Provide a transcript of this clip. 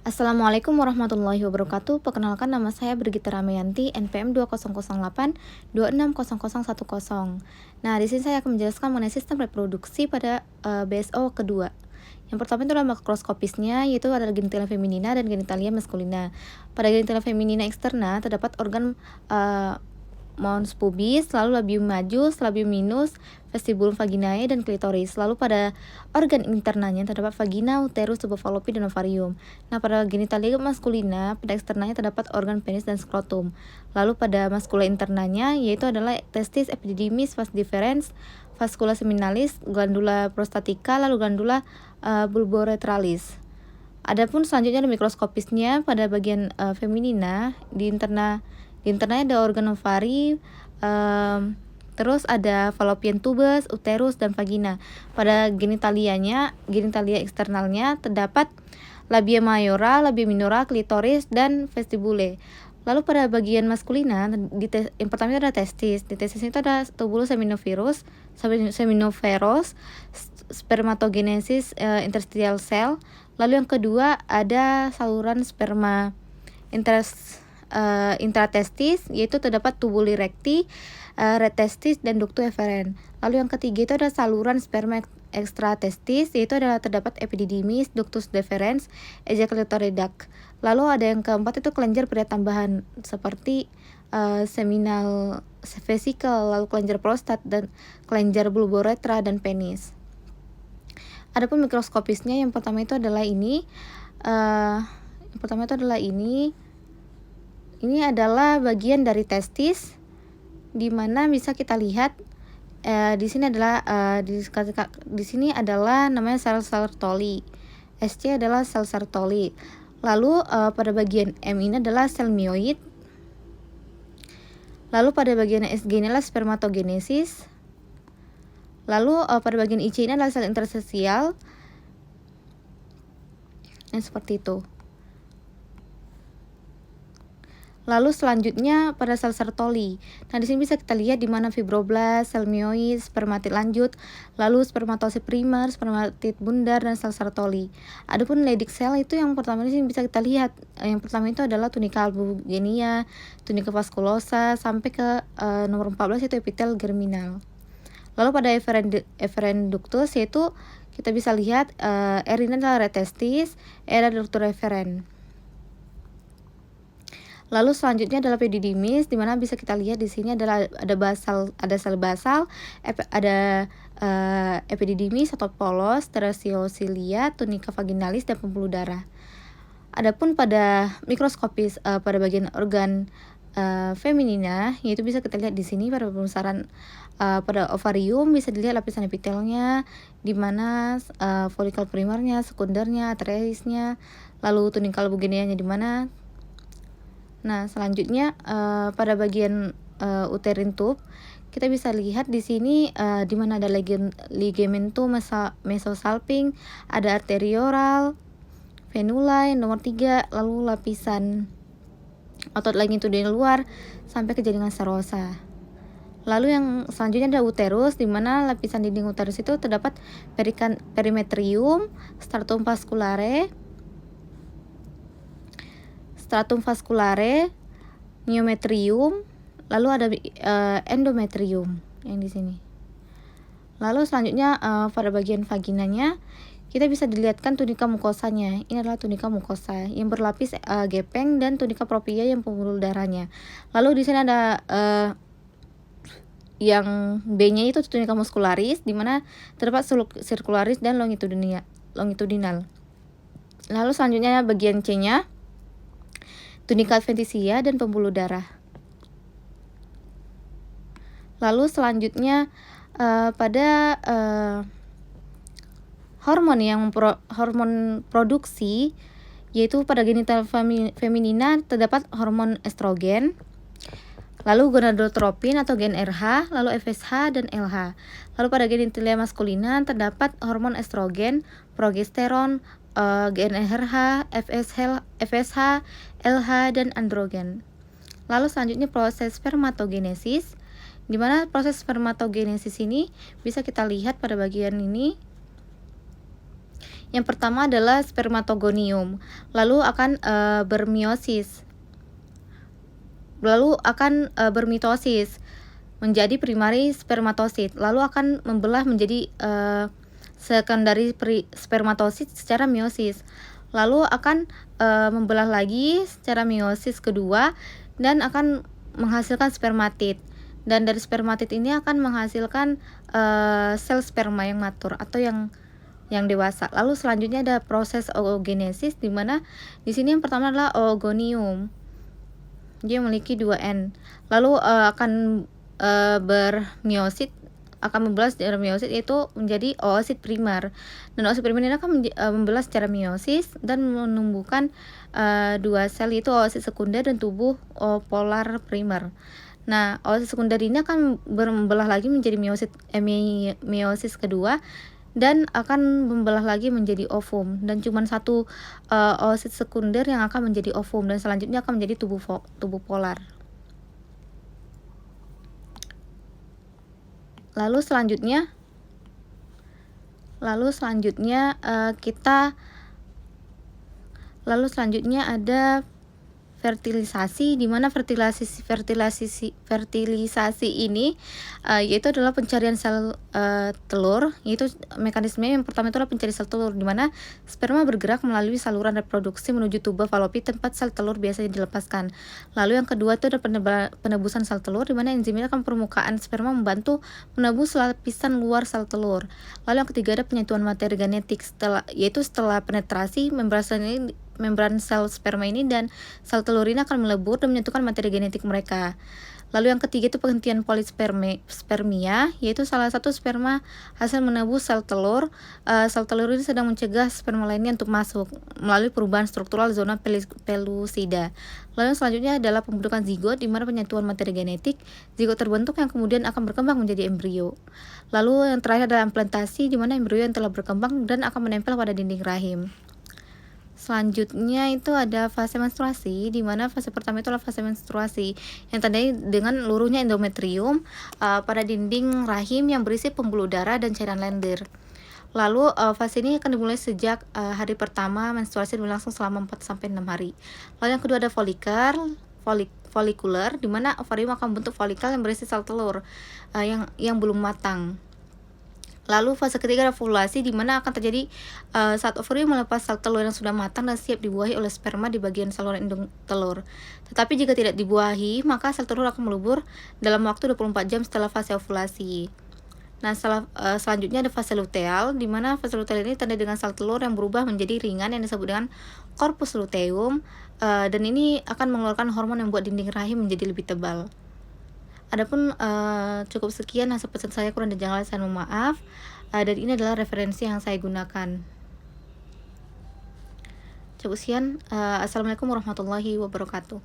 Assalamualaikum warahmatullahi wabarakatuh. Perkenalkan, nama saya Brigita Ramayanti, NPM 2008 260010. Nah, di sini saya akan menjelaskan mengenai sistem reproduksi pada BSO kedua. Yang pertama itu adalah makroskopisnya, yaitu adalah genitalia feminina dan genitalia maskulina. Pada genitalia feminina eksterna terdapat organ mons pubis, lalu labium majus, labium minus, vestibulum vaginae, dan klitoris. Lalu pada organ internanya terdapat vagina, uterus, tubuh fallopi, dan ovarium. Nah, pada genitalia maskulina, pada eksternanya terdapat organ penis dan skrotum. Lalu pada maskula internanya, yaitu adalah testis, epididymis, vas deferens, vascula seminalis, glandula prostatica, lalu glandula bulboretralis. Adapun selanjutnya ada mikroskopisnya pada bagian feminina. Di internanya ada organ ovari, terus ada fallopian tubes, uterus, dan vagina. Pada genitalia eksternalnya terdapat labia mayora, labia minora, klitoris, dan vestibule. Lalu pada bagian maskulina, yang pertama itu ada testis. Di testis itu ada tubulus seminiferous, spermatogenesis interstitial cell. Lalu yang kedua ada saluran sperma intratestis, yaitu terdapat tubuli recti, retestis, dan ductus efferens. Lalu yang ketiga itu ada saluran sperma ekstratestis, yaitu adalah terdapat epididymis, ductus deferens, ejaculatory duct. Lalu ada yang keempat itu kelenjar pria tambahan seperti seminal vesicle, lalu kelenjar prostat, dan kelenjar bulboretra, dan penis. Adapun mikroskopisnya, yang pertama itu adalah ini. Ini adalah bagian dari testis, di mana bisa kita lihat di sini adalah di sini adalah namanya sel Sertoli. SC adalah sel Sertoli. Lalu pada bagian M ini adalah sel myoid. Lalu pada bagian SG ini adalah spermatogenesis. Lalu pada bagian IC ini adalah sel interstisial. Seperti itu. Lalu selanjutnya pada sel Sertoli. Nah, di sini bisa kita lihat di mana fibroblast, sel myoid, spermatid lanjut, lalu spermatosit primer, spermatid bundar, dan sel Sertoli. Adapun Leydig cell itu yang pertama di sini bisa kita lihat. Yang pertama itu adalah tunica albugenia, tunica vasculosa, sampai ke nomor 14 itu epitel germinal. Lalu pada efferent ductus, yaitu kita bisa lihat R ini adalah retestis, R adalah ductus efferent. Lalu selanjutnya adalah epididymis, di mana bisa kita lihat di sini adalah ada sel basal, ada epididymis atau polos, teratiocilia, tunica vaginalis, dan pembuluh darah. Adapun pada mikroskopis pada bagian organ feminina, yaitu bisa kita lihat di sini pada pembesaran pada ovarium bisa dilihat lapisan epitelnya, di mana folikel primernya, sekundernya, teresisnya, lalu tunica albugenianya di mana. Nah, selanjutnya pada bagian uterine tube kita bisa lihat di sini di mana ada ligamentum mesosalping, ada arterioral, venulae nomor 3, lalu lapisan otot longitudinal luar sampai ke jaringan serosa. Lalu yang selanjutnya ada uterus, di mana lapisan dinding uterus itu terdapat perimetrium, stratum vasculare, myometrium, lalu ada endometrium yang di sini. Lalu selanjutnya pada bagian vaginanya kita bisa dilihatkan tunika mukosanya. Ini adalah tunika mukosa yang berlapis gepeng, dan tunika propria yang pembuluh darahnya. Lalu di sini ada yang B-nya itu tunika muscularis, di mana terdapat circularis dan longitudinal. Lalu selanjutnya bagian C-nya tunika adventitia dan pembuluh darah. Lalu selanjutnya pada hormon produksi, yaitu pada genital feminina terdapat hormon estrogen, lalu gonadotropin atau gen RH, lalu FSH dan LH. Lalu pada genitalia maskulina terdapat hormon estrogen, progesteron, gen RH, FSH, LH, dan androgen. Lalu selanjutnya proses spermatogenesis, di mana proses spermatogenesis ini bisa kita lihat pada bagian ini, Yang pertama adalah spermatogonium, lalu akan bermeiosis, lalu akan bermitosis menjadi primary spermatosit, lalu akan membelah menjadi secondary spermatosit secara meiosis, lalu akan membelah lagi secara meiosis kedua dan akan menghasilkan spermatid. Dan dari spermatid ini akan menghasilkan sel sperma yang matur atau yang dewasa. Lalu selanjutnya ada proses oogenesis, di mana di sini yang pertama adalah oogonium. Dia memiliki 2 N. Lalu akan bermeiosit, akan membelah secara meiosis, yaitu menjadi oosit primer. Dan oosit primer ini akan membelah secara meiosis dan menumbuhkan 2 sel, yaitu oosit sekunder dan tubuh polar primer. Nah, oosit sekunder ini akan membelah lagi menjadi meiosis kedua dan akan membelah lagi menjadi ovum, dan cuma satu oosit sekunder yang akan menjadi ovum, dan selanjutnya akan menjadi tubuh polar. Lalu selanjutnya ada fertilisasi, di mana fertilisasi ini yaitu adalah pencarian sel telur, yaitu mekanismenya yang pertama itu adalah pencari sel telur, di mana sperma bergerak melalui saluran reproduksi menuju tuba falopi tempat sel telur biasanya dilepaskan. Lalu yang kedua itu ada penebusan sel telur, di mana enzim ini akan permukaan sperma membantu menebus lapisan luar sel telur. Lalu yang ketiga ada penyatuan materi genetik, yaitu setelah penetrasi membran sel sperma ini dan sel telur ini akan melebur dan menyatukan materi genetik mereka. Lalu yang ketiga itu penghentian polispermia, yaitu salah satu sperma hasil menebus sel telur. Sel telur ini sedang mencegah sperma lainnya untuk masuk melalui perubahan struktural zona pellucida. Lalu yang selanjutnya adalah pembentukan zigot, di mana penyatuan materi genetik. Zigot terbentuk yang kemudian akan berkembang menjadi embrio. Lalu yang terakhir adalah implantasi, di mana embrio yang telah berkembang dan akan menempel pada dinding rahim. Selanjutnya itu ada fase menstruasi, di mana fase pertama itu adalah fase menstruasi yang tandai dengan luruhnya endometrium pada dinding rahim yang berisi pembuluh darah dan cairan lendir. Lalu fase ini akan dimulai sejak hari pertama menstruasi berlangsung selama 4-6 hari. Lalu yang kedua ada folikuler, di mana ovarium akan membentuk folikel yang berisi sel telur yang belum matang. Lalu fase ketiga adalah ovulasi, di mana akan terjadi saat ovarium melepas sel telur yang sudah matang dan siap dibuahi oleh sperma di bagian saluran indung telur. Tetapi jika tidak dibuahi, maka sel telur akan melebur dalam waktu 24 jam setelah fase ovulasi. Nah, selanjutnya ada fase luteal, di mana fase luteal ini tanda dengan sel telur yang berubah menjadi ringan yang disebut dengan corpus luteum, dan ini akan mengeluarkan hormon yang membuat dinding rahim menjadi lebih tebal. Adapun cukup sekian hasil pesan saya, kurang dan jangan saya mohon maaf. Dan ini adalah referensi yang saya gunakan. Cukup sekian. Assalamualaikum warahmatullahi wabarakatuh.